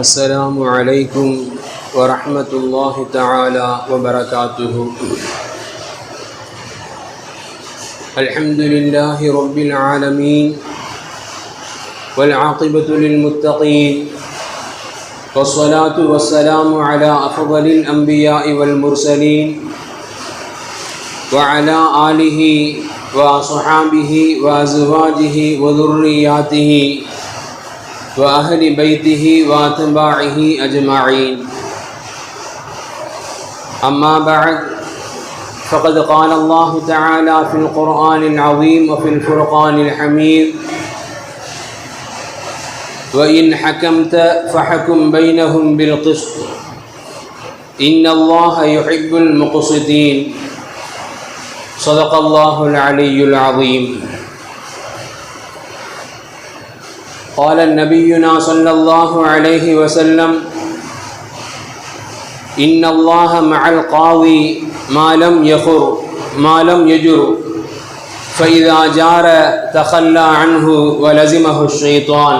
السلام عليكم ورحمة الله تعالى وبركاته. الحمد لله رب العالمين والعاقبة للمتقين والصلاة والسلام على أفضل الأنبياء والمرسلين وعلى آله وصحابه وأزواجه وذرياته وأهل بيته وأتباعه أجمعين. أما بعد، فقد قال الله تعالى في القرآن العظيم وفي الفرقان الحميد: وإن حكمت فحكم بينهم بالقسط إن الله يحب المقسطين. صدق الله العلي العظيم. قال نبينا صلى الله عليه وسلم: إن الله مع القاضي ما لم يجر فإذا جار تخلى عنه ولزمه الشيطان.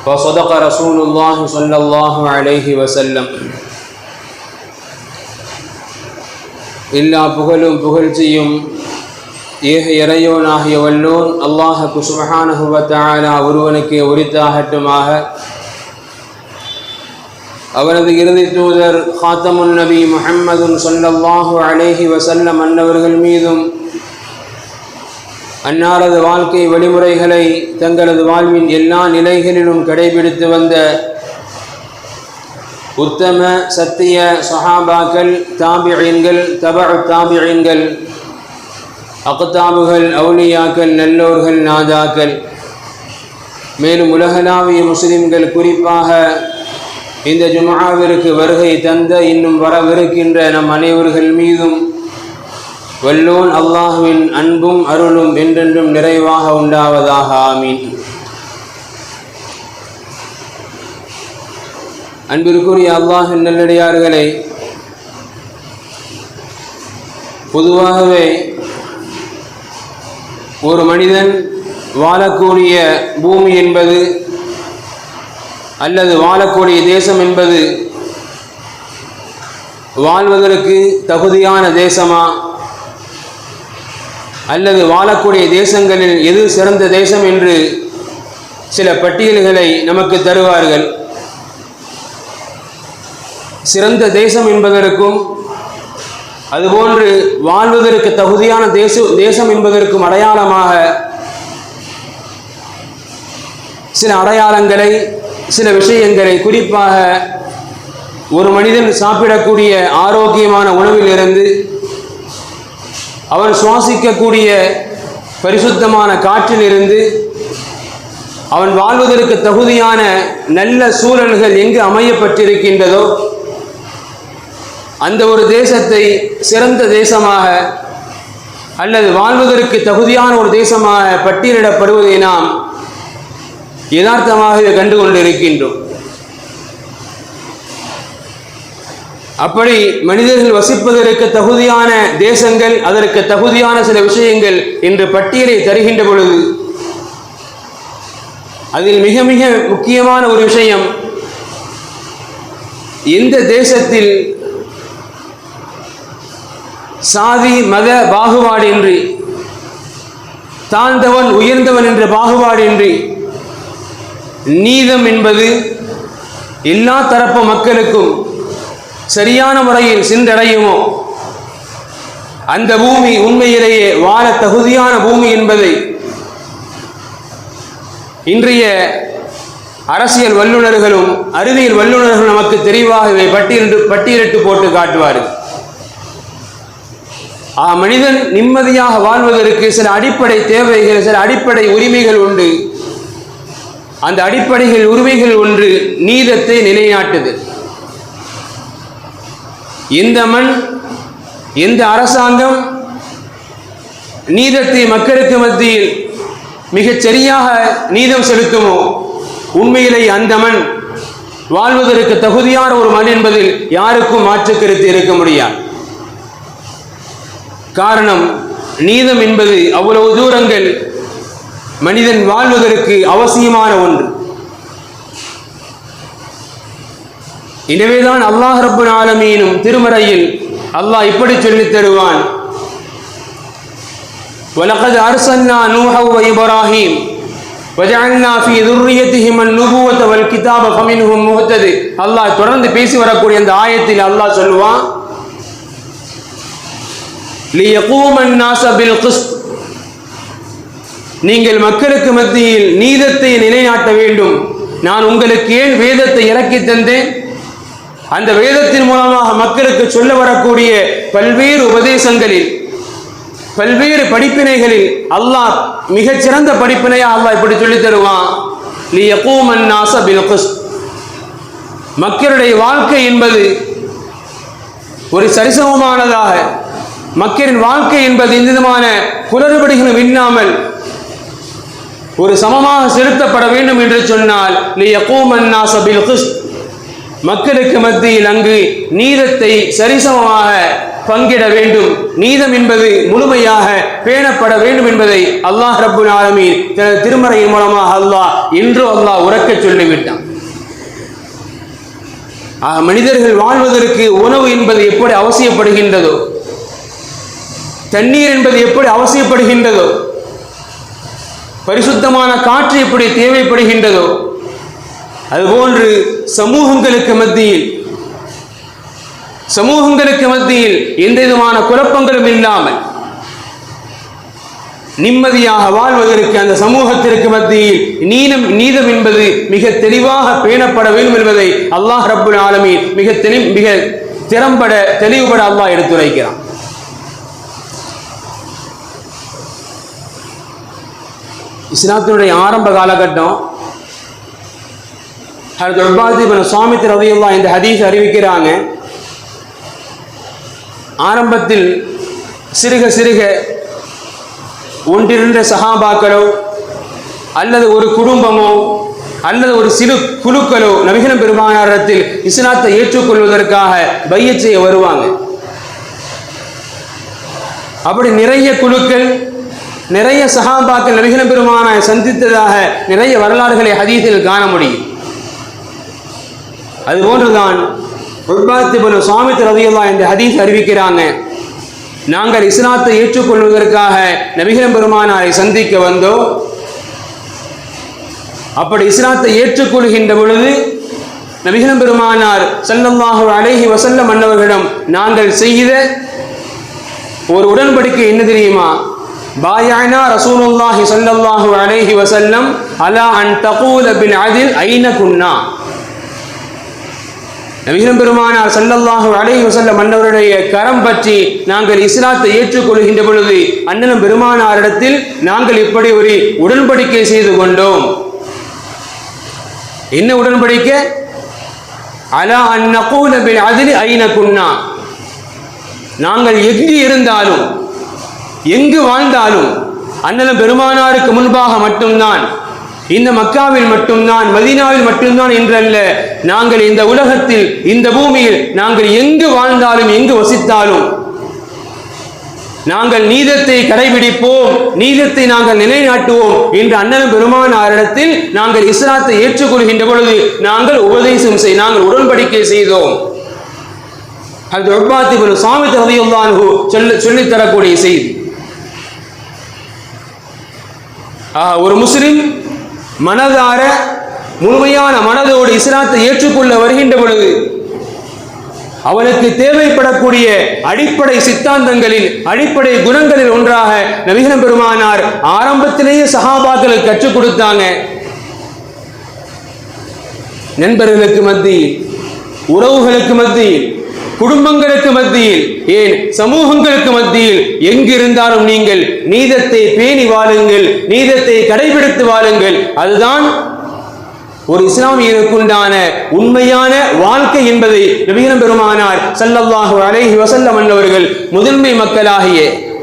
وصدق رسول الله صلى الله عليه وسلم. எல்லா புகழும் புகழ்ச்சியும் ஏக இறையோனாகிய வல்லோன் அல்லாஹ்வுக்கு சுப்ஹானஹு வ தஆலா ஒருவனுக்கே உரித்தாகட்டுமாக. அவரது இறுதி தூதர் ஹாத்தமுன் நபி முஹம்மதுன் ஸல்லல்லாஹு அலைஹி வஸல்லம் அன்னவர்கள் மீதும் அன்னாரது வாழ்க்கை வழிமுறைகளை தங்களது வாழ்வின் எல்லா நிலைகளிலும் கடைபிடித்து வந்த உத்தம சத்திய சஹாபாக்கள், தாபிஈன்கள், தபஉ தாபிஈன்கள், அக்தாபுகள், அவுலியாக்கள், நல்லோர்கள், நாதாக்கள், மேலும் உலகளாவிய முஸ்லிம்கள் குறிப்பாக இந்த ஜும்ஆவிற்கு வருகை தந்த இன்னும் வரவிருக்கின்ற நம் அனைவர்கள் மீதும் வல்லோன் அல்லாஹ்வின் அன்பும் அருளும் என்றென்றும் நிறைவாக உண்டாவதாக. ஆமீன். அன்பிற்குரிய அல்லாஹ்வின் நல்லடியார்களே, பொதுவாகவே ஒரு மனிதன் வாழக்கூடிய பூமி என்பது அல்லது வாழக்கூடிய தேசம் என்பது வாழ்வதற்கு தகுதியான தேசமா அல்லது வாழக்கூடிய தேசங்களில் எது சிறந்த தேசம் என்று சில பட்டியல்களை நமக்கு தருவார்கள். சிறந்த தேசம் என்பதற்கும் அதுபோன்று வாழ்வதற்கு தகுதியான தேசம் என்பதற்கும் அடையாளமாக சில அடையாளங்களை, சில விஷயங்களை, குறிப்பாக ஒரு மனிதன் சாப்பிடக்கூடிய ஆரோக்கியமான உணவிலிருந்து அவன் சுவாசிக்கக்கூடிய பரிசுத்தமான காற்றிலிருந்து அவன் வாழ்வதற்கு தகுதியான நல்ல சூழல்கள் எங்கு அமையப்பட்டிருக்கின்றதோ அந்த ஒரு தேசத்தை சிறந்த தேசமாக அல்லது வாழ்வதற்கு தகுதியான ஒரு தேசமாக பட்டியலிடப்படுவதை நாம் யதார்த்தமாகவே கண்டு கொண்டிருக்கின்றோம். அப்படி மனிதர்கள் வசிப்பதற்கு தகுதியான தேசங்கள், அதற்கு தகுதியான சில விஷயங்கள் என்று பட்டியலை தருகின்ற பொழுது அதில் மிக மிக முக்கியமான ஒரு விஷயம், எந்த தேசத்தில் சாதி மத பாகுபாடின்றி, தாழ்ந்தவன் உயர்ந்தவன் என்ற பாகுபாடின்றி நீதம் என்பது எல்லா தரப்பு மக்களுக்கும் சரியான முறையில் சென்றடையுமோ அந்த பூமி உண்மையிலேயே வாழ தகுதியான பூமி என்பதை இன்றைய அரசியல் வல்லுநர்களும் அறிவியல் வல்லுநர்களும் நமக்கு தெளிவாகவே பட்டியலிட்டு போட்டு காட்டுவார்கள். மனிதன் நிம்மதியாக வாழ்வதற்கு சில அடிப்படை தேவைகள், சில அடிப்படை உரிமைகள் உண்டு. அந்த அடிப்படைகள் உரிமைகள் ஒன்று நீதத்தை நிலைநாட்டுது. எந்த மண், எந்த அரசாங்கம் நீதத்தை மக்களுக்கு மத்தியில் மிகச் சரியாக நீதம் செலுத்துமோ உண்மையிலே அந்த மண் வாழ்வதற்கு தகுதியான ஒரு மண் என்பதில் யாருக்கும் மாற்று கருத்து இருக்க முடியாது. காரணம், நீதம் என்பது அவ்வளவு தூரங்கள் மனிதன் வாழ்வதற்கு அவசியமான ஒன்று. எனவேதான் அல்லாஹ் ரப்புல் ஆலமீனும் திருமறையில் அல்லாஹ் இப்படி சொல்லித் தருவான், வலகத் அர்சல்னா நூஹ வ இப்ராஹீம் வஜஅல்னா ஃபீ ذُرِّيَّتِهِمَا النُّبُوَّةَ وَالْكِتَابَ فَمِنْهُم مُهْتَدٍ. அல்லாஹ் தொடர்ந்து பேசி வரக்கூடிய அந்த ஆயத்தில் அல்லாஹ் சொல்வான், لِيَقُومَ النَّاسَ بِالْقِسْطِ, நீங்கள் மக்களுக்கு மத்தியில் நீதத்தை நிலைநாட்ட வேண்டும். நான் உங்களுக்கு ஏன் வேதத்தை இறக்கி தந்தேன்? அந்த வேதத்தின் மூலமாக மக்களுக்கு சொல்ல வரக்கூடிய பல்வேறு உபதேசங்களில், பல்வேறு படிப்பினைகளில் அல்லாஹ் மிகச்சிறந்த படிப்பினையா அல்லாஹ் இப்படி சொல்லி தருவான், லியகூம النَّاسَ بِالْقِسْطِ. மக்களுடைய வாழ்க்கை என்பது ஒரு சரிசமமானதாக, மக்களின் வாழ்க்கை என்பது எந்த விதமான குளறுபடிகளும் இல்லாமல் ஒரு சமமாக செலுத்தப்பட வேண்டும் என்று சொன்னால் லியகூம النَّاسَ بِالْقِسْطِ, மக்களுக்கு மத்தியில் அங்கு நீதத்தை சரிசமமாக பங்கிட வேண்டும், நீதம் என்பது முழுமையாக பேணப்பட வேண்டும் என்பதை அல்லாஹ் ரப்புல் ஆலமீன் திருமறையின் மூலமாக அல்லாஹ் உரக்க சொல்லிவிட்டான். மனிதர்கள் வாழ்வதற்கு உணவு என்பது எப்படி அவசியப்படுகின்றதோ, தண்ணீர் என்பது எப்படி அவசியப்படுகின்றதோ, பரிசுத்தமான காற்று எப்படி தேவைப்படுகின்றதோ, அதுபோன்று சமூகங்களுக்கு மத்தியில் எந்த விதமான குழப்பங்களும் இல்லாமல் நிம்மதியாக வாழ்வதற்கு அந்த சமூகத்திற்கு மத்தியில் நீதம் என்பது மிக தெளிவாக பேணப்பட வேண்டும் என்பதை அல்லாஹ் ரப்புல் ஆலமீன் மிக திறம்பட தெளிவுபட அல்லாஹ் எடுத்துரைக்கிறான். இஸ்லாத்தினுடைய ஆரம்ப காலகட்டம், ஹஜ்ரத் உபாத் இப்னு ஸாமித் ரலியல்லாஹு இந்த ஹதீஸ் அறிவிக்கிறாங்க, ஆரம்பத்தில் சிறுக ஒன்றிரண்டு சஹாபாக்களோ அல்லது ஒரு குடும்பமோ அல்லது ஒரு சிறு குழுக்களோ நபிகள் பெருமானாரிடத்தில் இஸ்லாத்தை ஏற்றுக்கொள்வதற்காக பையத் செய்ய வருவாங்க. அப்படி நிறைய குழுக்கள், நிறைய சஹாபாக்கள் நபிகள் பெருமானாரை சந்தித்ததாக நிறைய வரலாறுகளை ஹதீஸில் காண முடியும். அதுபோன்றுதான் உபாத் இப்னு ஸாமித் ரலியல்லாஹு இந்த ஹதீஸ் அறிவிக்கிறாங்க, நாங்கள் இஸ்லாத்தை ஏற்றுக்கொள்வதற்காக நபிகள் பெருமானாரை சந்திக்க வந்தோம். அப்படி இஸ்லாத்தை ஏற்றுக்கொள்கின்ற பொழுது நபிகள் பெருமானார் ஸல்லல்லாஹு அலைஹி வஸல்லம் அன்னவர்களிடம் நாங்கள் செய்த ஒரு உடன்படிக்கை என்ன தெரியுமா? பாயனா ரசூலுல்லாஹி ஸல்லல்லாஹு அலைஹி வஸல்லம் அலா அன் தகூல பில் அத்ல் ஐன குன்னா. நபிகள் பெருமானார் ஸல்லல்லாஹு அலைஹி வஸல்லம் அன்னவருடைய கரம் பற்றி நாங்கள் இஸ்லாத்தை ஏற்றுக்கொள்கின்ற பொழுது அண்ணன் பெருமானாரிடத்தில் நாங்கள் இப்படி ஒரு உடன்படிக்கை செய்து கொண்டோம். என்ன உடன்படிக்கை? அலா அன் நகூல பில் அத்ல் ஐன குன்னா, நாங்கள் எங்கு இருந்தாலும் எங்கு வாழ்ந்தாலும் அண்ணன் பெருமானாருக்கு முன்பாக மட்டும்தான், இந்த மக்காவில் மட்டும்தான், மதீனாவில் மட்டும்தான் என்றல்ல, நாங்கள் இந்த உலகத்தில் இந்த பூமியில் நாங்கள் எங்கு வாழ்ந்தாலும் எங்கு வசித்தாலும் நாங்கள் நீதத்தை கடைபிடிப்போம், நீதத்தை நாங்கள் நிலைநாட்டுவோம் என்று அண்ணன் பெருமானாரிடத்தில் நாங்கள் இஸ்லாத்தை ஏற்றுக்கொள்கின்ற பொழுது நாங்கள் நாங்கள் உடன்படிக்கை செய்தோம். அது உபாத் இப்னு ஸாமித் ரலியல்லாஹு அன்ஹு சொல்லித் தரக்கூடிய செய்தி. ஒரு முஸ்லிம் மனதார முழுமையான மனதோடு இஸ்லாத்தை ஏற்றுக்கொள்ள வருகின்ற பொழுது அவனுக்கு தேவைப்படக்கூடிய அடிப்படை சித்தாந்தங்களில், அடிப்படை குணங்களில் ஒன்றாக நபிகள் பெருமானார் ஆரம்பத்திலேயே சஹாபாக்களுக்கு கற்றுக் கொடுத்தாங்க. நண்பர்களுக்கு மத்தியில், உறவுகளுக்கு மத்தியில், குடும்பங்களுக்கு மத்தியில், ஏன் சமூகங்களுக்கு மத்தியில் எங்கிருந்தாலும் நீங்கள் நீதத்தை பேணி வாழுங்கள், நீதத்தை கடைபிடித்து வாழுங்கள். அதுதான் ஒரு இஸ்லாமியனுக்குண்டான உண்மையான வாழ்க்கை என்பதை நபிகள் பெருமானார் ஸல்லல்லாஹு அலைஹி வஸல்லம் அவர்கள் முதன்மை மக்களாகிய,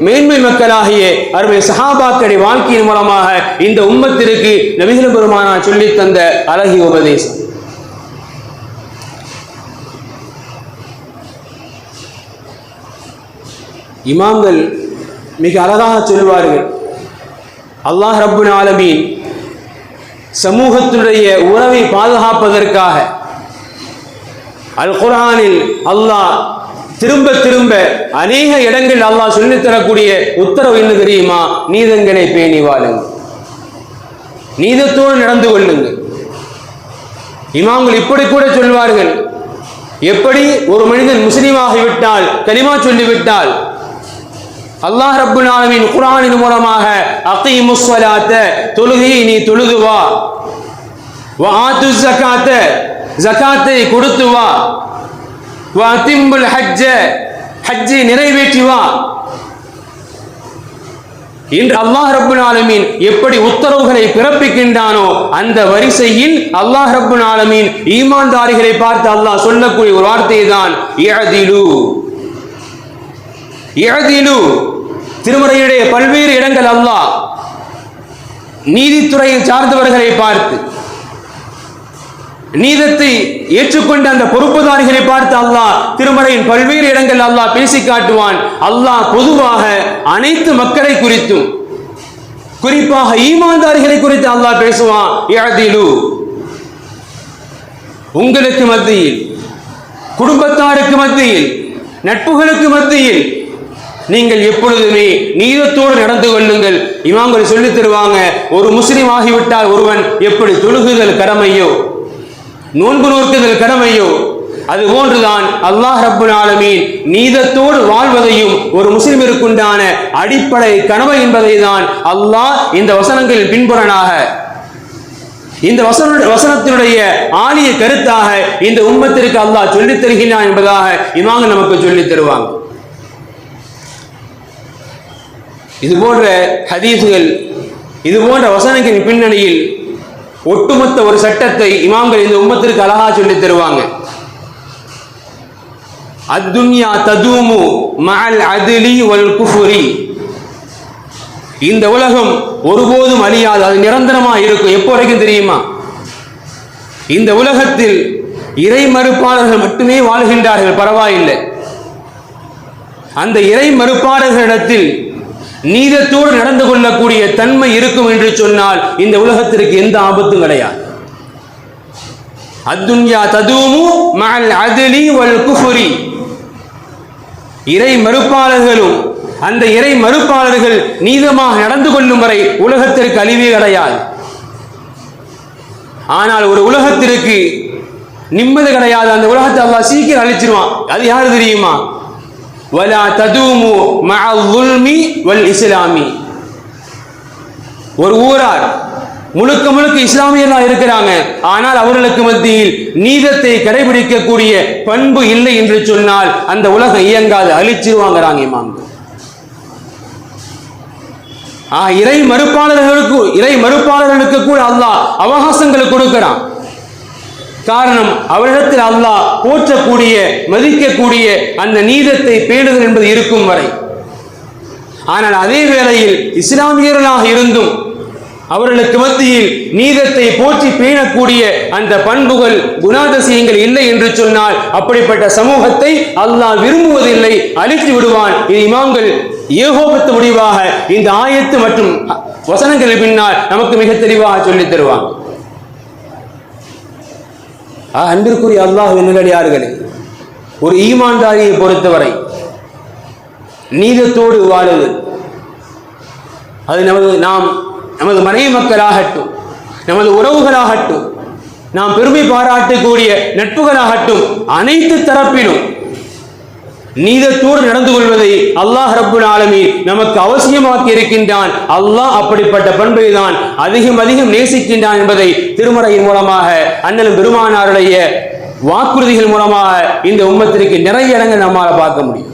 மேன்மை மக்களாகிய அருமை சஹாபாக்களுடைய வாழ்க்கையின் மூலமாக இந்த உம்மத்திற்கு நபிகள் பெருமானார் சொல்லித் தந்த அழகிய உபதேசம். இமாம்கள் மிக அழகாக சொல்வார்கள், அல்லாஹ் ரப்புல் ஆலமீன் சமூகத்துடைய உறவை பாதுகாப்பதற்காக அல் குர்ஆனில் அல்லாஹ் திரும்ப திரும்ப அநேக இடங்கள் அல்லாஹ் சொல்லித் தரக்கூடிய உத்தரவு என்ன தெரியுமா? நீதங்களை பேணி வாழுங்கள், நீதத்தோடு நடந்து கொள்ளுங்கள். இமாம்கள் இப்படி கூட சொல்வார்கள், எப்படி ஒரு மனிதன் முஸ்லீமாகிவிட்டால், கலிமா சொல்லிவிட்டால், அல்லாஹ் ரப்புல் ஆலமீன் குர்ஆனின் மூலமாக அகீமுஸ் ஸலாத்த, தொழுகையை நீ தொழுது வா, வ ஆத்துஸ் ஸகாத்த, ஜகாத்தை கொடுத்து வா, வ அதிம்முல் ஹஜ்ஜ, ஹஜ்ஜை நிறைவேற்றி வா என்று அல்லாஹ் ரப்புல் ஆலமீன் எப்படி உத்தரவுகளை பிறப்பிக்கின்றானோ அந்த வரிசையில் அல்லாஹ் ரப்புல் ஆலமீன் ஈமான்தாரிகளை பார்த்து அல்லாஹ் சொல்லக்கூடிய ஒரு வார்த்தை தான் இஅதிலு. இஅதிலு திருமறையுடைய பல்வேறு இடங்கள் அல்லாஹ் நீதித்துறையை சார்ந்தவர்களை பார்த்து, நீதத்தை ஏற்றுக்கொண்ட அந்த பொறுப்புதாரிகளை பார்த்து அல்லாஹ் திருமறையின் பல்வேறு இடங்கள் அல்லாஹ் பேசி காட்டுவான். அல்லாஹ் பொதுவாக அனைத்து மக்களை குறித்தும், குறிப்பாக ஈமான்தாரிகளை குறித்து அல்லாஹ் பேசுவான். இஅதிலு, உங்களுக்கு மத்தியில், குடும்பத்தாருக்கு மத்தியில், நட்புகளுக்கு மத்தியில் நீங்கள் எப்பொழுதுமே நீதத்தோடு நடந்து கொள்ளுங்கள். இமாம்கள் சொல்லித் தருவாங்க, ஒரு முஸ்லிம் ஆகிவிட்டால் ஒருவன் எப்படி தொழுகுதல் கடமையோ, நோன்பு நோக்குதல் கடமையோ, அது போன்றுதான் அல்லாஹ் ரப்புல் ஆலமீன் நீதத்தோடு வாழ்வதையும் ஒரு முஸ்லிமிற்குண்டான அடிப்படை கடமை என்பதை தான் அல்லாஹ் இந்த வசனங்களின் பின்புறனாக, இந்த வசனத்தினுடைய ஆணிய கருத்தாக இந்த உம்மத்திற்கு அல்லாஹ் சொல்லித் தருகிறான் என்பதாக இமாம்கள் நமக்கு சொல்லித் தருவாங்க. இது போன்ற ஹதீஸ்கள், இது போன்ற வசனங்களின் பின்னணியில் ஒட்டுமொத்த ஒரு சட்டத்தை இமாம்கள் இந்த உம்மத்திற்கு அழகா சொல்லித் தருவாங்க. அத்துன்யா ததூமு மஅல் அத்லி வல் குஃப்ரி, இந்த உலகம் ஒருபோதும் அழியாது, அது நிரந்தரமா இருக்கும். எப்போ வரைக்கும் தெரியுமா? இந்த உலகத்தில் இறை மறுப்பாளர்கள் மட்டுமே வாழ்கின்றார்கள், பரவாயில்லை. அந்த இறை மறுப்பாளர்களிடத்தில் நீதத்தோடு நடந்து கொள்ளக்கூடிய தன்மை இருக்கும் என்று சொன்னால் இந்த உலகத்திற்கு எந்த ஆபத்தும் கிடையாது. அத்துன்யா ததூமு மஅல் அத்லி வல் குஃப்ரி, இறை மறுப்பாளர்களும் அந்த இறை மறுப்பாளர்கள் நீதமாக நடந்து கொள்ளும் வரை உலகத்திற்கு அழிவே கிடையாது. ஆனால் ஒரு உலகத்திற்கு நிம்மதி கிடையாது. அந்த உலகத்தை அல்லாஹ் சீக்கிரம் அழிச்சிருவான். அது யாரு தெரியுமா? வலா ததூமு மஅல் ஸுல்மி வல் இஸ்லாமி, ஒரு ஊரார் முழுக்க முழுக்க இஸ்லாமியர்களா இருக்கிறாங்க, ஆனால் அவர்களுக்கு மத்தியில் நீதத்தை கடைபிடிக்கக்கூடிய பண்பு இல்லை என்று சொன்னால் அந்த உலகம் இயங்காது, அழிச்சிருவாங்கிறாங்க இமாம்கள். இறை மறுப்பாளர்களுக்கு கூட அல்லாஹ் அவகாசங்களை கொடுக்கிறான். காரணம், அவரிடத்தில் அல்லாஹ் போற்றக்கூடிய, மதிக்கக்கூடிய அந்த நீதத்தை பேணுதல் என்பது இருக்கும் வரை. ஆனால் அதே வேளையில் இஸ்லாமியர்களாக இருந்தும் அவர்களுக்கு மத்தியில் நீதத்தை போற்றி பேணக்கூடிய அந்த பண்புகள், குணாதிசயங்கள் இல்லை என்று சொன்னால் அப்படிப்பட்ட சமூகத்தை அல்லாஹ் விரும்புவதில்லை, அழித்து விடுவான். இது இமாம்கள் ஏகோபத்து முடிவாக இந்த ஆயத்து மற்றும் வசனங்கள் பின்னால் நமக்கு மிக தெளிவாக சொல்லித் தருவாங்க. அன்பிற்குரிய அல்லாஹ்வின் நல்லடியார்களே, ஒரு ஈமான்தாரியை பொறுத்தவரை நீதத்தோடு வாழுவது, அது நமது மனைவி மக்களாகட்டும், நமது உறவுகளாகட்டும், நாம் பெருமை பாராட்டக்கூடிய நட்புகளாகட்டும், அனைத்து தரப்பிலும் நீதத்தோடு நடந்து கொள்வதை அல்லாஹ் ரப்புல் ஆலமீன் நமக்கு அவசியமாக்கி இருக்கின்றான். அல்லாஹ் அப்படிப்பட்ட பண்பை தான் அதிகம் அதிகம் நேசிக்கின்றான் என்பதை திருமறையின் மூலமாக, அண்ணலும் பெருமானாருடைய வாக்குறுதிகள் மூலமாக இந்த உம்மத்திற்கு நிறைய இடங்கள் நம்மால் பார்க்க முடியும்.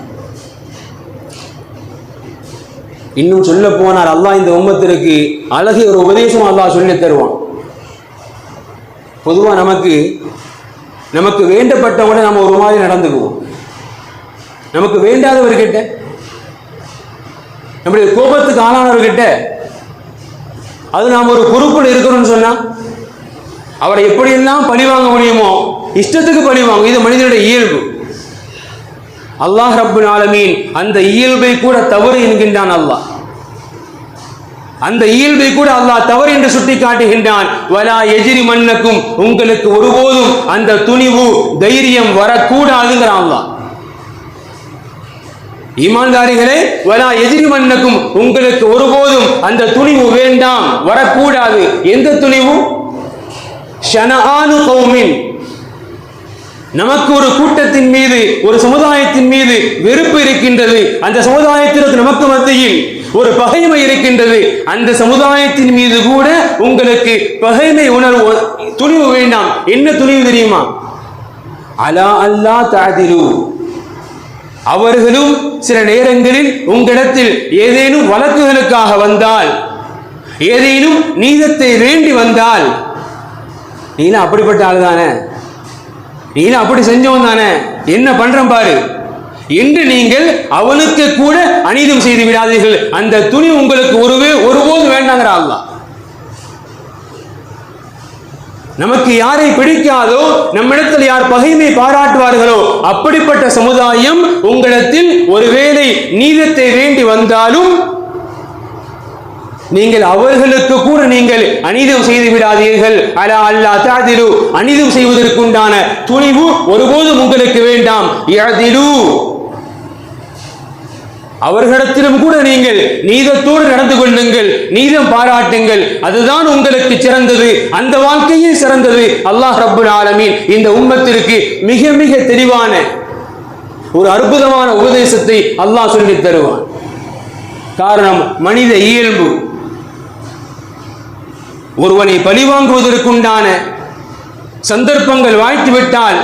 இன்னும் சொல்ல போனால் அல்லாஹ் இந்த உம்மத்திற்கு அழகிய ஒரு உபதேசம் அல்லாஹ் சொல்லித் தருவான். பொதுவாக நமக்கு வேண்டப்பட்டவங்க நம்ம ஒரு மாதிரி நடந்துக்குவோம். நமக்கு வேண்டாதவர்கிட்ட, நம்முடைய கோபத்துக்கு ஆளானவர்கிட்ட, அது நாம் ஒரு பொறுப்பில் இருக்கிறோம்னு சொன்னா அவரை எப்படியெல்லாம் பழி வாங்க முடியுமோ இஷ்டத்துக்கு பழி வாங்க. இது மனிதனுடைய இயல்பு. அல்லாஹ் ரப்புல் ஆலமீன் அந்த இயல்பை கூட தவறு என்கின்றான். அல்லாஹ் அந்த இயல்பை கூட அல்லாஹ் தவறு என்று சுட்டி காட்டுகின்றான். வலா எஜிரி மன்னக்கும், உங்களுக்கு ஒருபோதும் அந்த துணிவு தைரியம் வரக்கூடாதுங்கிறான் அல்லாஹ். ஈமான்தாரிகளே, வலா எஜிரி மன்னக்கும், உங்களுக்கு ஒருபோதும் அந்த துணிவு வேண்டாம், வரக்கூடாது. எந்த துணிவு? ஷனஆனு கௌமின், நமக்கு ஒரு கூட்டத்தின் மீது, ஒரு சமுதாயத்தின் மீது வெறுப்பு இருக்கின்றது, அந்த சமுதாயத்திற்கு நமக்கு மத்தியில் ஒரு பகைமை இருக்கின்றது, அந்த சமுதாயத்தின் மீது கூட உங்களுக்கு பகைமை உணர்வு, துணிவு வேண்டாம். என்ன துணிவு தெரியுமா? அலா அல்லா தஅதிலு, அவர்களும் சில நேரங்களில் உங்களிடத்தில் ஏதேனும் வழக்குகளுக்காக வந்தால், ஏதேனும் நீதத்தை வேண்டி வந்தால், நீனா அப்படிப்பட்ட ஆள் தானே, நீனா அப்படி செஞ்சவன் தானே, என்ன பண்றோம் பாரு என்று நீங்கள் அவனுக்கு கூட அநீதம் செய்து விடாதீர்கள். அந்த துணி உங்களுக்கு ஒருபோது வேண்டாங்கிற அல்லாஹ். நமக்கு யாரை பிடிக்காதோ, நம்மிடத்தில் யார் பகைமை பாராட்டுவார்களோ, அப்படிப்பட்ட சமுதாயம் உங்களிடத்தில் ஒருவேளை நீதத்தை வேண்டி வந்தாலும் நீங்கள் அவர்களுக்கு கூட நீங்கள் அநீதம் செய்து விடாதீர்கள். அலா அல்லா தஅதிலு, அநீதம் செய்வதற்குண்டான துணிவு ஒருபோதும் உங்களுக்கு வேண்டாம். யஅதிலு, அவர்களிடத்திலும் கூட நீங்கள் நீதத்தோடு நடந்து கொள்ளுங்கள், நீதம் பாராட்டுங்கள், அதுதான் உங்களுக்கு சிறந்தது, அந்த வாழ்க்கையே சிறந்தது. அல்லாஹ் ரப்புல் ஆலமீன் இந்த உம்மத்திற்கு மிக மிக தெளிவான ஒரு அற்புதமான உபதேசத்தை அல்லாஹ் சொல்லித் தருவான். காரணம் மனித இயல்பு. ஒருவனை பழிவாங்குவதற்குண்டான சந்தர்ப்பங்கள் வாய்த்துவிட்டால்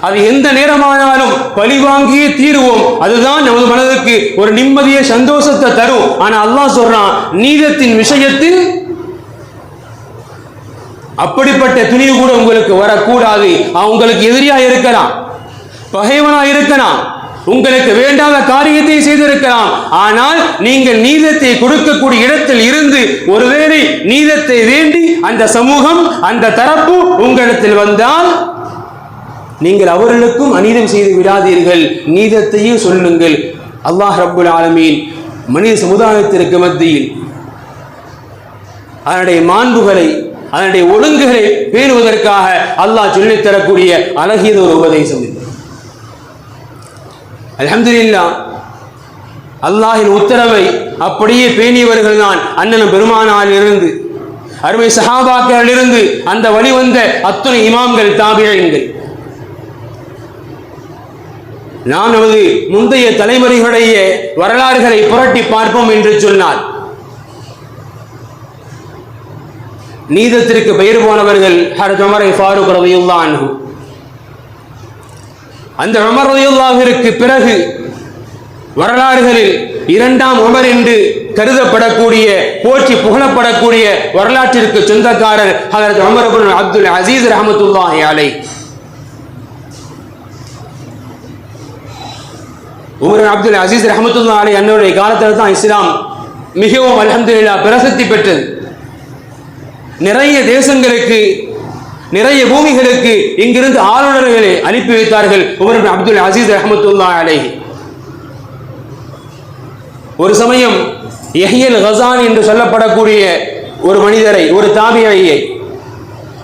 அது எந்த நேரமானாலும் பழிவாங்கியே தீருவோம். அதுதான் நமது மனதுக்கு ஒரு நிம்மதியை, சந்தோஷத்தை தரும். ஆனா அல்லாஹ் சொல்றான், நீதத்தின் விஷயத்தில் அப்படிப்பட்ட துணிவு கூட உங்களுக்கு வரக்கூடாது. உங்களுக்கு எதிரியா இருக்கலாம், பகைவனா இருக்கலாம், உங்களுக்கு வேண்டாத காரியத்தை செய்திருக்கலாம். ஆனால் நீங்கள் நீதத்தை கொடுக்கக்கூடிய இடத்தில் இருந்து ஒருவேளை நீதத்தை வேண்டி அந்த சமூகம், அந்த தரப்பு உங்களிடத்தில் வந்தால் நீங்கள் அவர்களுக்கும் அநீதம் செய்து விடாதீர்கள், நீதத்தையும் சொல்லுங்கள். அல்லாஹ் ரப்புல் ஆலமீன் மனித சமுதாயத்திற்கு மத்தியில் அதனுடைய மாண்புகளை, அதனுடைய ஒழுங்குகளை பேணுவதற்காக அல்லாஹ் சொல்லித் தரக்கூடிய அழகிய ஒரு உபதேசம் இது. அல்ஹம்துலில்லாஹ், அல்லாஹின் உத்தரவை அப்படியே பேணியவர்கள் தான் அண்ணனும் பெருமானாரிலிருந்து, அருமை சஹாபாக்களிலிருந்து அந்த வழி வந்த அத்துணை இமாம்கள், தாபிஈன்கள். நாம் நமது முந்தைய தலைமுறைகளுடைய வரலாறுகளை புரட்டி பார்ப்போம் என்று சொன்னால், நீதத்திற்கு பெயர் போனவர்கள் ஹஜ்ரத் உமர் ஃபாரூக் ரலியல்லாஹு அன்ஹு. அந்த உமர் ரலியல்லாஹுவிற்கு பிறகு வரலாறுகளில் இரண்டாம் உமர் என்று கருதப்படக்கூடிய, போற்றி புகழப்படக்கூடிய வரலாற்றிற்கு சொந்தக்காரர் ஹஜ்ரத் உமர் இப்னு அப்துல் அசீஸ் ரஹ்மத்துல்லாஹி அலைஹி. உமர் அப்துல் அசீஸ் ரஹ்மத்துல்லாஹி அலைஹி அன்னுடைய காலத்தில் தான் இஸ்லாம் மிகவும் அல்ஹம்துலில்லாஹ் பிரசித்தி பெற்றது. நிறைய தேசங்களுக்கு, நிறைய பூமிகளுக்கு இங்கிருந்து ஆளுநர்களை அனுப்பி வைத்தார்கள் உமர் இப்னு அப்துல் அசீஸ் ரஹ்மத்துல்லாஹி அலைஹி. ஒரு சமயம் யஹ்யல் கஸானி என்று சொல்லப்படக்கூடிய ஒரு மனிதரை, ஒரு தாபிஈயை,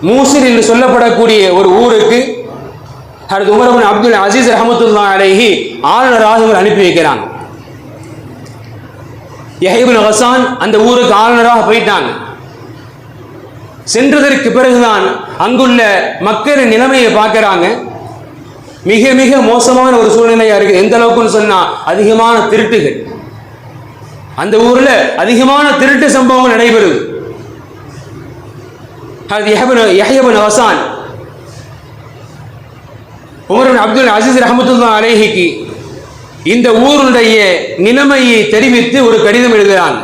மூசிர் என்று சொல்லப்படக்கூடிய ஒரு ஊருக்கு ஹஜ்ரத் உமர் இப்னு அப்துல் அசீஸ் ரஹ்மத்துல்லாஹி அலைஹி ஆளுநராக அனுப்பி வைக்கிறாங்க. யஹ்யா இப்னு கஸான் அந்த ஊருக்கு ஆளுநராக போயிட்டாங்க. சென்றதற்கு பிறகுதான் அங்குள்ள மக்களின் நிலைமையை பார்க்கிறாங்க. மிக மிக மோசமான ஒரு சூழ்நிலையா இருக்கு. எந்த அளவுக்குன்னு சொன்னா, அதிகமான திருட்டுகள், அந்த ஊர்ல அதிகமான திருட்டு சம்பவங்கள் நடைபெறுது. யஹ்யா இப்னு Kazan Umar ibn Abdul Azeez ரஹ்மத்துல்லாஹி அலைஹிக்கு இந்த ஊருடைய நிலைமையை தெரிவித்து ஒரு கடிதம் எழுதுகிறாங்க.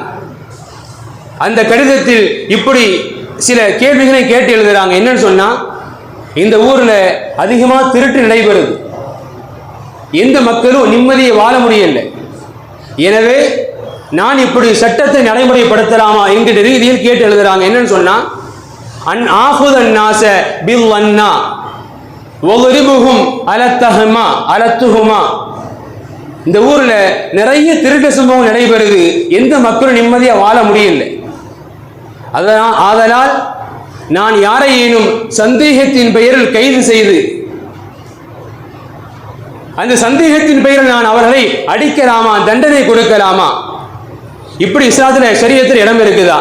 அந்த கடிதத்தில் இப்படி சில கேள்விகளை கேட்டு எழுதுறாங்க. என்னன்னு சொன்னா, இந்த ஊர்ல அதிகமா திருட்டு நடைபெறுது, எந்த மக்களும் நிம்மதியை வாழ முடியல, எனவே நான் இப்படி சட்டத்தை நடைமுறைப்படுத்தலாமா என்கிற ரீதியில் கேட்டு எழுதுறாங்க. என்னன்னு சொன்னா, அன் ஆஹுதன் நாச பில் அன்னா வக்ரிபுஹும் அலத்தஹமா அலத்துஹுமா. இந்த ஊர்ல நிறைய திருட்டு சம்பவம் நடைபெறுது, எந்த மக்களும் நிம்மதியா வாழ முடியல, ஆதலால் நான் யாரையேனும் சந்தேகத்தின் பெயரில் கைது செய்து அந்த சந்தேகத்தின் பெயரில் நான் அவர்களை அடிக்கலாமா, தண்டனை கொடுக்கலாமா? இப்படி இஸ்லாத்தில் ஷரியத்தில் இடம் இருக்குதா?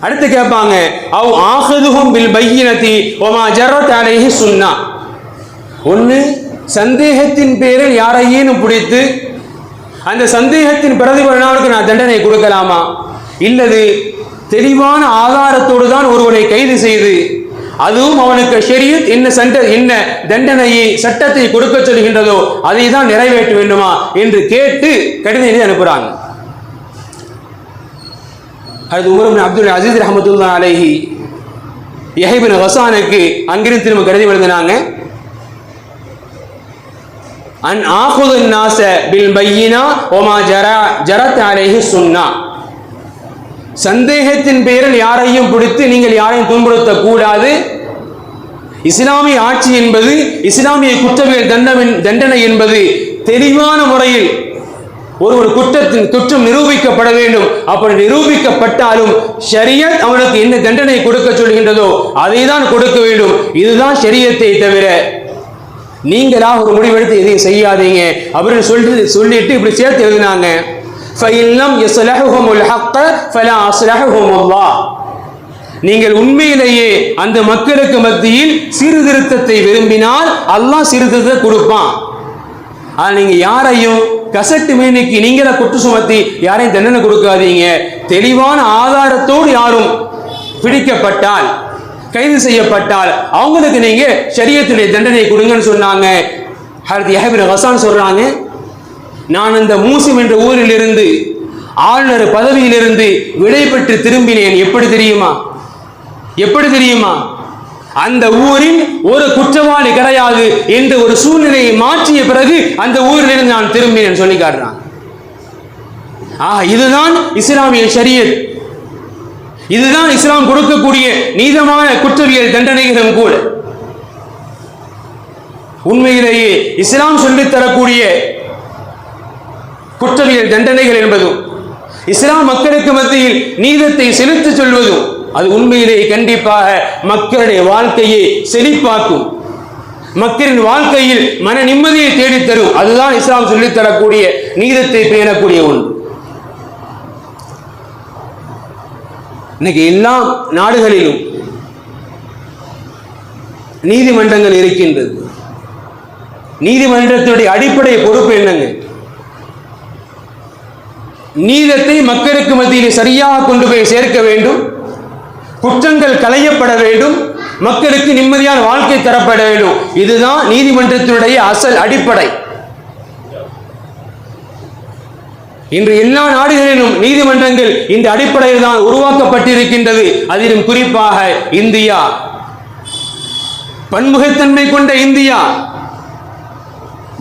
அடுத்து கேட்பாங்க, அவ் ஆஹதுஹும் பில் பையினதி வமா ஜரத் அலைஹி சுன்னா. ஒன்று, சந்தேகத்தின் பேரில் யாரையேனும் பிடித்து அந்த சந்தேகத்தின் பிரதிபலனாவுக்கு நான் தண்டனை கொடுக்கலாமா? இல்லது தெளிவான ஆதாரத்தோடு தான் ஒருவனை கைது செய்து அதுவும் அவனுக்கு ஷரியத் என்ன தண்டனையை சட்டத்தை கொடுக்க சொல்கின்றதோ அதை தான் நிறைவேற்ற வேண்டுமா என்று கேட்டு கடிதம் எழுதி அனுப்புறாங்க. அது உமர் இப்னு அப்துல் அசீஸ் ரஹ்மத்துல்லாஹி அலைஹி யஹ்யா இப்னு ஹஸானுக்கு அங்கிருந்து திரும்ப கடிதம் எழுதினாங்க. அன் ஆஹுதுன் நாஸ பில் பையினா வமா ஜரத் அலைஹி சுன்னா. சந்தேகத்தின் பெயரில் யாரையும் பிடித்து நீங்கள் யாரையும் துன்புறுத்த கூடாது. இஸ்லாமிய ஆட்சி என்பது, இஸ்லாமிய குற்றவியல் தண்டனை என்பது தெளிவான முறையில் ஒரு குற்றம் நிரூபிக்கப்பட வேண்டும். அப்படி நிரூபிக்கப்பட்டாலும் ஷரியத் அவனுக்கு என்ன தண்டனை கொடுக்க சொல்கின்றதோ அதை தான் கொடுக்க வேண்டும். இதுதான் ஷரியத்தை தவிர நீங்களா ஒரு முடிவெடுத்து எதையும் செய்யாதீங்க அப்படின்னு சொல்லிட்டு இப்படி சேர்த்து எழுதினாங்க. நீங்கள் உண்மையிலேயே அந்த மக்களுக்கு மத்தியில் சீர்திருத்தத்தை விரும்பினால் அல்லாஹ் சீர்திருத்தத்தை கொடுப்பான். ஆனா நீங்க யாரையும் கசட்டு மேனிக்கு நீங்கள குற்றம் சுமத்தி யாரையும் தண்டனை கொடுக்காதீங்க. தெளிவான ஆதாரத்தோடு யாரும் பிடிக்கப்பட்டால், கைது செய்யப்பட்டால் அவங்களுக்கு நீங்க ஷரியத்துடைய தண்டனை கொடுங்கன்னு சொன்னாங்க. ஹஜ்ரத் யஹ்யா இப்னு ஹஸான் சொல்றாங்க, நான் அந்த மூசிம் என்ற ஊரில் இருந்து ஆளுநர் பதவியிலிருந்து விடை பெற்று திரும்பினேன். எப்படி தெரியுமா? அந்த ஊரில் ஒரு குற்றவாளி கிடையாது என்று ஒரு சூழ்நிலையை மாற்றிய பிறகு அந்த ஊரிலிருந்து நான் திரும்பினேன் சொல்லி காட்டுறான். இதுதான் இஸ்லாமிய ஷரியத், இதுதான் இஸ்லாம் கொடுக்கக்கூடிய நீதமான குற்றவியல் தண்டனைகளும் கூட. உண்மையிலேயே இஸ்லாம் சொல்லித் தரக்கூடிய குற்றவியல் தண்டனைகள் என்பதும் இஸ்லாம் மக்களுக்கு மத்தியில் நீதத்தை செலுத்திச் சொல்வதும் அது உண்மையிலேயே கண்டிப்பாக மக்களுடைய வாழ்க்கையை செழிப்பாக்கும், மக்களின் வாழ்க்கையில் மன நிம்மதியை தேடித்தரும். அதுதான் இஸ்லாம் சொல்லித் தரக்கூடிய நீதத்தை பேணக்கூடிய ஒன்று. இன்னைக்கு எல்லா நாடுகளிலும் நீதிமன்றங்கள் இருக்கின்றது. நீதிமன்றத்தினுடைய அடிப்படை பொறுப்பு என்னங்க? நீதத்தை மக்களுக்கு மத்தியில் சரியாக கொண்டு போய் சேர்க்க வேண்டும், குற்றங்கள் களையப்பட வேண்டும், மக்களுக்கு நிம்மதியான வாழ்க்கை தரப்பட வேண்டும். இதுதான் நீதிமன்றத்தினுடைய அசல் அடிப்படை. இன்று எல்லா நாடுகளிலும் நீதிமன்றங்கள் இந்த அடிப்படையில் தான் உருவாக்கப்பட்டிருக்கின்றது. அதிலும் குறிப்பாக இந்தியா, பன்முகத்தன்மை கொண்ட இந்தியா,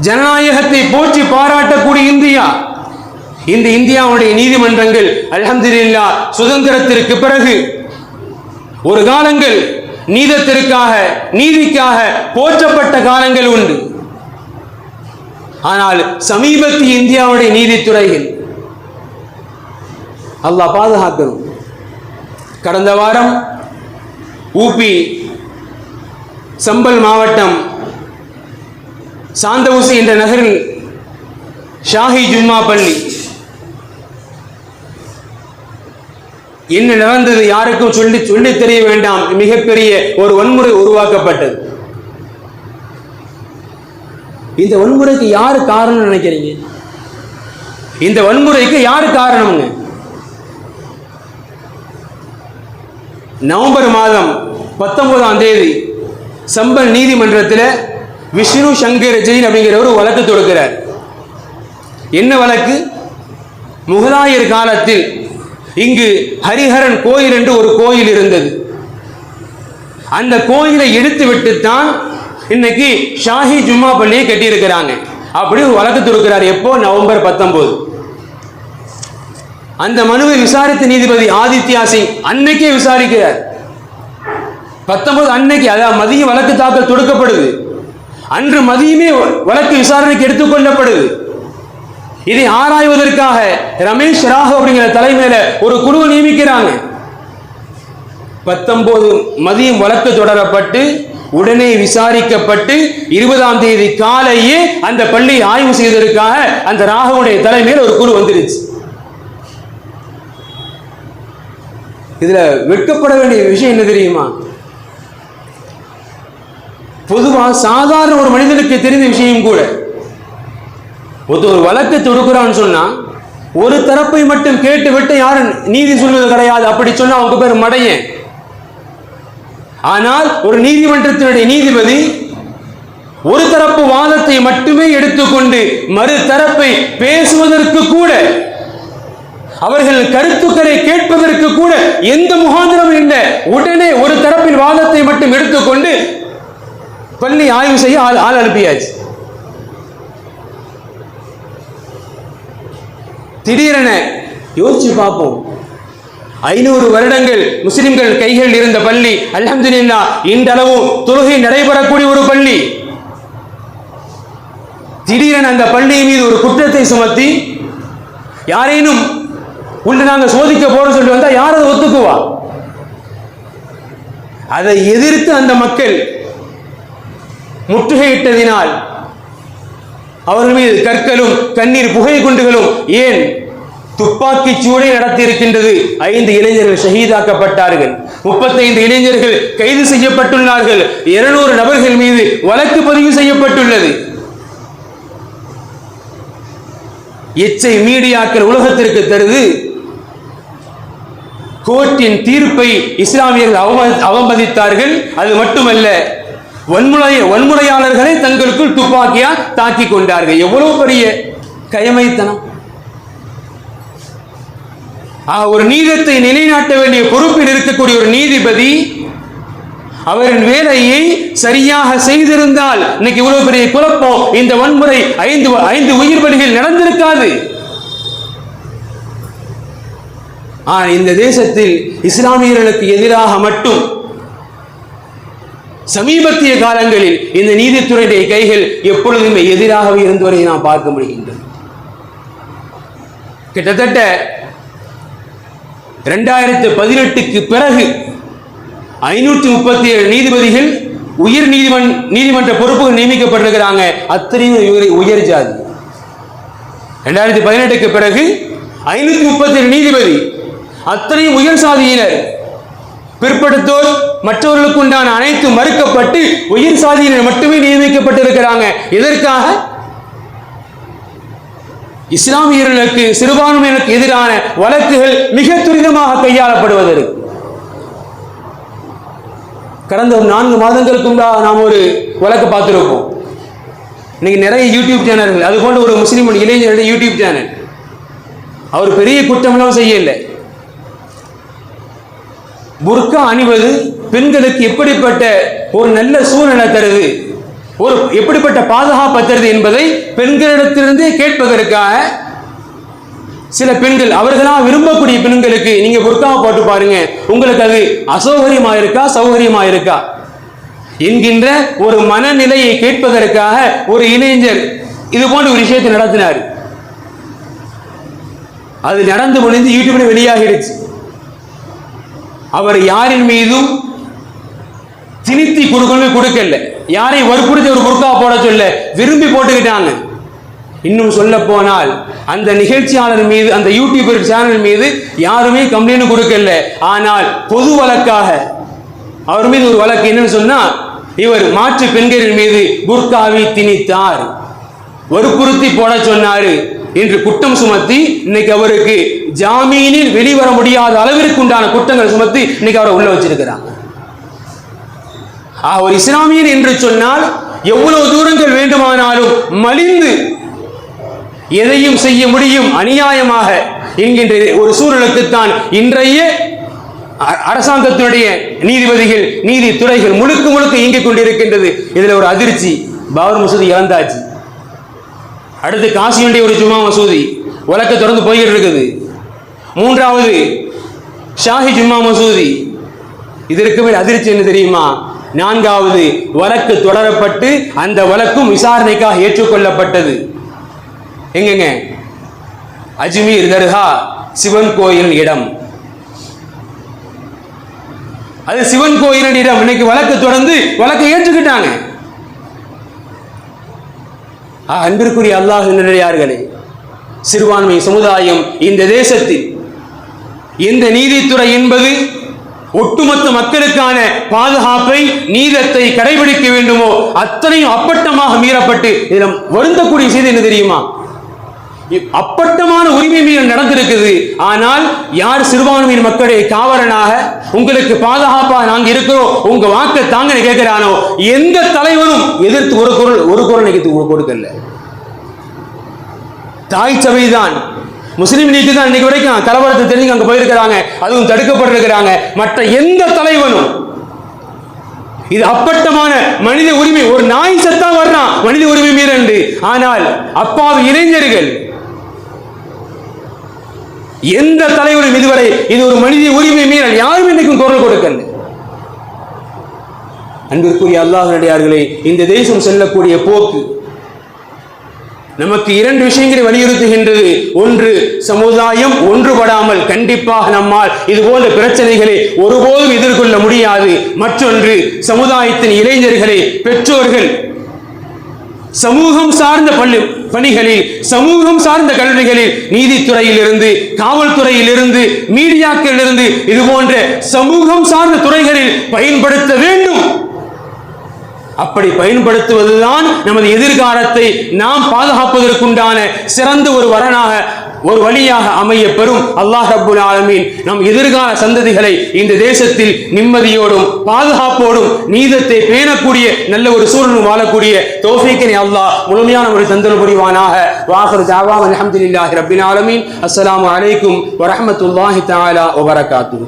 ஜனநாயகத்தை போற்றி பாராட்டக்கூடிய இந்தியா. இந்த இந்தியாவுடைய நீதிமன்றங்கள் அல்ஹம்துலில்லாஹ் சுதந்திரத்திற்கு பிறகு ஒரு காலங்கள் நீதத்திற்காக, நீதிக்காக போற்றப்பட்ட காலங்கள் உண்டு. ஆனால் சமீபத்திய இந்தியாவுடைய நீதித்துறைகள் அல்லாஹ் பாதுகாக்கணும். கடந்த வாரம் ஊபி சம்பல் மாவட்டம் சாந்தவுசி என்ற நகரில் ஷாஹி ஜும்மா பள்ளி என்ன நடந்தது யாருக்கும் சொல்லி தெரிய வேண்டாம். மிகப்பெரிய ஒரு வன்முறை உருவாக்கப்பட்டது. இந்த வன்முறைக்கு யாரு காரணம் நினைக்கிறீங்க? இந்த வன்முறைக்கு யாரு காரணம்ங்க? நவம்பர் மாதம் 19ஆம் தேதி சம்பல் நீதிமன்றத்தில் விஷ்ணு சங்கர் ஜெயின் அப்படிங்கிற ஒரு வழக்கு தொடுக்கிறார். என்ன வழக்கு? முகலாயர் காலத்தில் இங்கு ஹரிஹரன் கோயில் என்று ஒரு கோயில் இருந்தது. அந்த கோயிலை எடுத்து விட்டுத்தான் இன்னைக்கு ஷாஹி ஜும்மா பள்ளியை கட்டியிருக்கிறாங்க. அப்படி ஒரு வழக்கு தொடுக்கிறார். எப்போ? நவம்பர் 19. அந்த மனுவை விசாரித்த நீதிபதி ஆதித்யா சிங் அன்னைக்கே விசாரிக்கிறார். 19 அன்னைக்கு, அதாவது மதியம் வழக்கு தாக்கல் தொடுக்கப்படுது. அன்று மதியமே வழக்கு விசாரணைக்கு எடுத்துக்கொள்ளப்படுது. இதை ஆராய்வதற்காக ரமேஷ் ராகவ் அப்படிங்கிற தலைமையில ஒரு குழுவை நியமிக்கிறாங்க. 19 மதியம் வழக்கு தொடரப்பட்டு உடனே விசாரிக்கப்பட்டு 20ஆம் தேதி காலையே அந்த பள்ளியை ஆய்வு செய்வதற்காக அந்த ராகவுடைய தலைமையில் ஒரு குழு வந்துருச்சு. இதுல வெட்கப்பட வேண்டிய விஷயம் என்ன தெரியுமா? பொதுவா சாதாரண ஒரு மனிதனுக்கு தெரிந்த விஷயம் கூட, ஒரு வழக்கு தொடுக்கிறான்னு சொன்னா ஒரு தரப்பை மட்டும் கேட்டு விட்டு யாரும் நீதி சொல்வது கிடையாது. அப்படி சொன்னா அவங்க பேர் மடையன். ஆனால் ஒரு நீதிமன்றத்தினுடைய நீதிபதி ஒரு தரப்பு வாதத்தை மட்டுமே எடுத்துக்கொண்டு மறு தரப்பை பேசுவதற்கு கூட, அவர்கள் கருத்துக்களை கேட்பதற்கு கூட எந்த முகாந்திரமும் இல்லை. உடனே ஒரு தரப்பின் வாதத்தை மட்டும் எடுத்துக்கொண்டு பள்ளி ஆய்வு செய்ய ஆள் அனுப்பியாச்சு. திடீரென யோசிச்சு பார்ப்போம், 500 வருடங்கள் முஸ்லிம்கள் கைகள் இருந்த பள்ளி, அல்ஹம்துலில்லாஹ் இன்றளவும் தொழுகை நடைபெறக்கூடிய ஒரு பள்ளி. திடீரென அந்த பள்ளி மீது ஒரு குற்றத்தை சுமத்தி யாரேனும் உள்ள நாங்கள் சோதிக்க போற சொல்லி வந்தா யார் அதை ஒத்துக்குவா? அதை எதிர்த்து அந்த மக்கள் முற்றுகையிட்டதினால் அவர்கள் மீது கற்களும் கண்ணீர் புகை குண்டுகளும், ஏன் துப்பாக்கி சூடை நடத்தி இருக்கின்றது. 5 இளைஞர்கள் ஷஹீதாக்கப்பட்டார்கள். 35 இளைஞர்கள் கைது செய்யப்பட்டுள்ளார்கள். 200 நபர்கள் மீது வழக்கு பதிவு செய்யப்பட்டுள்ளது. எச்சை மீடியாக்கள் உலகத்திற்கு தருது. கோர்ட்டின் தீர்ப்பை இஸ்லாமியர்கள் அவமதித்தார்கள். அது மட்டுமல்ல, வன்முறையாளர்களை தங்களுக்குள் துப்பாக்கியால் தாக்கி கொண்டார்கள். எவ்வளவு பெரிய கயமைத்தனம்! ஒரு நீதத்தை நிலைநாட்ட வேண்டிய பொறுப்பில் இருக்கக்கூடிய ஒரு நீதிபதி அவரின் வேலையை சரியாக செய்திருந்தால் இன்னைக்கு இவ்வளவு பெரிய குழப்பம், இந்த வன்முறை 5 உயிர் பலிகள் நடந்திருக்காது. இந்த தேசத்தில் இஸ்லாமியர்களுக்கு எதிராக மட்டும் சமீபத்திய காலங்களில் இந்த நீதித்துறையுடைய கைகள் எப்பொழுதுமே எதிராகவே இருந்து வரை நாம் பார்க்க முடிகின்றது. கிட்டத்தட்ட 2018க்கு பிறகு 537 நீதிபதிகள் உயர் நீதிமன்ற பொறுப்புகள் நியமிக்கப்பட்டிருக்கிறாங்க. அத்தனையும் உயர் ஜாதி. 2018க்கு பிறகு 537 நீதிபதி, அத்தனையும் உயர் சாதியினர். பிற்படுத்தோர் மற்றவர்களுக்கு உண்டான அனைத்து மறுக்கப்பட்டு உயர் சாதியினர் மட்டுமே நியமிக்கப்பட்டிருக்கிறாங்க. எதற்காக? இஸ்லாமியர்களுக்கு, சிறுபான்மையினருக்கு எதிரான வழக்குகள் மிக துரிதமாக கையாளப்படுவதற்கு. கடந்த 4 மாதங்களுக்கு முன்பாக நாம் ஒரு வழக்கு பார்த்திருப்போம். இன்னைக்கு நிறைய யூடியூப் சேனல்கள், அது போன்ற ஒரு முஸ்லீம் இளைஞருடைய யூடியூப் சேனல், அவர் பெரிய குற்றமெல்லாம் செய்யலை. புர்கா அணிவது பெண்களுக்கு எப்படிப்பட்ட ஒரு நல்ல சூழ்நிலை தருது, ஒரு எப்படிப்பட்ட பாதுகாப்பு தருது என்பதை பெண்களிடத்திலிருந்தே கேட்பதற்காக சில பெண்கள், அவர்களாக விரும்பக்கூடிய பெண்களுக்கு நீங்க புர்காவை போட்டு பாருங்க, உங்களுக்கு அது அசௌகரியமா இருக்கா சௌகரியமா இருக்கா என்கின்ற ஒரு மனநிலையை கேட்பதற்காக ஒரு இளைஞர் இது போன்ற ஒரு விஷயத்தை நடத்தினார். அது நடந்து முடிந்து யூடியூப்ல வெளியாகிடுச்சு. அவர் யாரின் மீதும் திணித்தி கொடுக்கல, யாரை வற்புறுத்தி ஒரு புர்கா போட சொல்ல, விரும்பி போட்டுக்கிட்டாங்க. இன்னும் சொல்ல போனால் அந்த நிகழ்ச்சியாளர் மீது, அந்த யூடியூபர் சேனல் மீது யாருமே கம்ப்ளைண்ட் கொடுக்கல. ஆனால் பொது வழக்காக அவர் மீது ஒரு வழக்கு. என்னன்னு சொன்னா, இவர் மாற்று பெண்களின் மீது புர்காவை திணித்தார், வற்புறுத்தி போட சொன்னாரு என்று குற்றம் சுமத்தி இன்னைக்கு அவருக்கு ஜாமீனில் வெளிவர முடியாத அளவிற்கு உண்டான குற்றங்கள் சுமத்தி இன்னைக்கு அவரை உள்ள வச்சிருக்கிறாங்க. ஒரு இஸ்லாமியன் என்று சொன்னால் எவ்வளவு தூரங்கள் வேண்டுமானாலும் மலிந்து எதையும் செய்ய முடியும் அநியாயமாக என்கின்ற ஒரு சூழலுக்குத்தான் இன்றைய அரசாங்கத்தினுடைய நீதிபதிகள், நீதித்துறைகள் முழுக்க இயங்கிக் கொண்டிருக்கின்றது. இதுல ஒரு அதிர்ச்சி, பாபர் மசூதி இறந்தாச்சு. அடுத்து காசியுடைய ஒரு ஜுமா மசூதி வழக்கு தொடர்ந்து போய்கிட்டு இருக்குது. 3வது ஷாஹி ஜும்மா மசூதி. இதற்கு மேல் அதிர்ச்சி என்ன தெரியுமா? 4வது வழக்கு தொடரப்பட்டு அந்த வழக்கும் விசாரணைக்காக ஏற்றுக்கொள்ளப்பட்டது. எங்கங்க? அஜ்மீர் தர்கா சிவன் கோயில் இடம். அது சிவன் கோயிலிடம் இன்னைக்கு வழக்கு தொடர்ந்து வழக்கை ஏற்றுக்கிட்டாங்க. அன்பிற்குரிய அல்லாஹ் நல்லடியார்களே, சிறுபான்மை சமுதாயம் இந்த தேசத்தில் இந்த நீதித்துறை என்பது ஒட்டுமொத்த மக்களுக்கான பாதுகாப்பை நீதத்தை கடைபிடிக்க வேண்டுமோ அத்தனையும் அப்பட்டமாக மீறப்பட்டு இதில் வருந்தக்கூடிய செய்தி என்ன தெரியுமா? அப்பட்டமான உரிமை மீறல் நடந்திருக்குது. ஆனால் யார் சிறுபான்மையின் மக்களை காவலனாக உங்களுக்கு பாதுகாப்பாக நாங்க இருக்கிறோம் உங்க வாக்கை தாங்க கேட்கிறானோ எந்த தலைவரும் எதிர்த்து ஒரு குரல் கொடுக்கல. தாய் சபைதான் முஸ்லிம் லீக் தான் இன்னைக்கு வரைக்கும் கலவரத்தை தெரிஞ்சு அங்க போயிருக்கிறாங்க, அதுவும் தடுக்கப்பட்டிருக்கிறாங்க. மற்ற எந்த தலைவனும் இது அப்பட்டமான மனித உரிமை, ஒரு நாய் சத்தா வர்றான் மனித உரிமை மீறல். ஆனால் அப்பாவி இளைஞர்கள் எந்த தலைவரும் இதுவரை இது ஒரு மனித உரிமை மீறல் யாரும் இன்னைக்கும் குரல் கொடுக்கல. அன்பிற்குரிய அல்லாஹ் நல்லடியார்களே, இந்த தேசம் செல்லக்கூடிய போக்கு நமக்கு இரண்டு விஷயங்களை வலியுறுத்துகின்றது. ஒன்று, சமுதாயம் ஒன்றுபடாமல் கண்டிப்பாக நம்மால் இது போன்ற பிரச்சனைகளை ஒருபோதும் எதிர்கொள்ள முடியாது. மற்றொன்று, சமுதாயத்தின் இளைஞர்களை பெற்றோர்கள் சமூகம் சார்ந்த பணிகளில், சமூகம் சார்ந்த கல்விகளில், நீதித்துறையில் இருந்து, காவல்துறையில் இருந்து, மீடியாக்களில் இருந்து இது போன்ற சமூகம் சார்ந்த துறைகளில் பயன்படுத்த வேண்டும். அப்படி பயன்படுத்துவதுதான் நமது எதிர்காலத்தை நாம் பாதுகாப்பதற்குண்டான சிறந்த ஒரு வழியாக அமைய பெறும். அல்லாஹ் ரப்புல் ஆலமீன் நம் எதிர்கால சந்ததிகளை இந்த தேசத்தில் நிம்மதியோடும் பாதுகாப்போடும் நீதத்தை பேணக்கூடிய நல்ல ஒரு சூழலும் வாழக்கூடிய தௌஃபீக்கினை அல்லாஹ் முழுமையான ஒரு தந்தல் புரிவானாக. வாஹிரு தஅவானா அல்ஹம்துலில்லாஹி ரப்பில் ஆலமீன். அஸ்ஸலாமு அலைக்கும் வரஹ்மத்துல்லாஹி தஆலா வபரகாத்துஹு.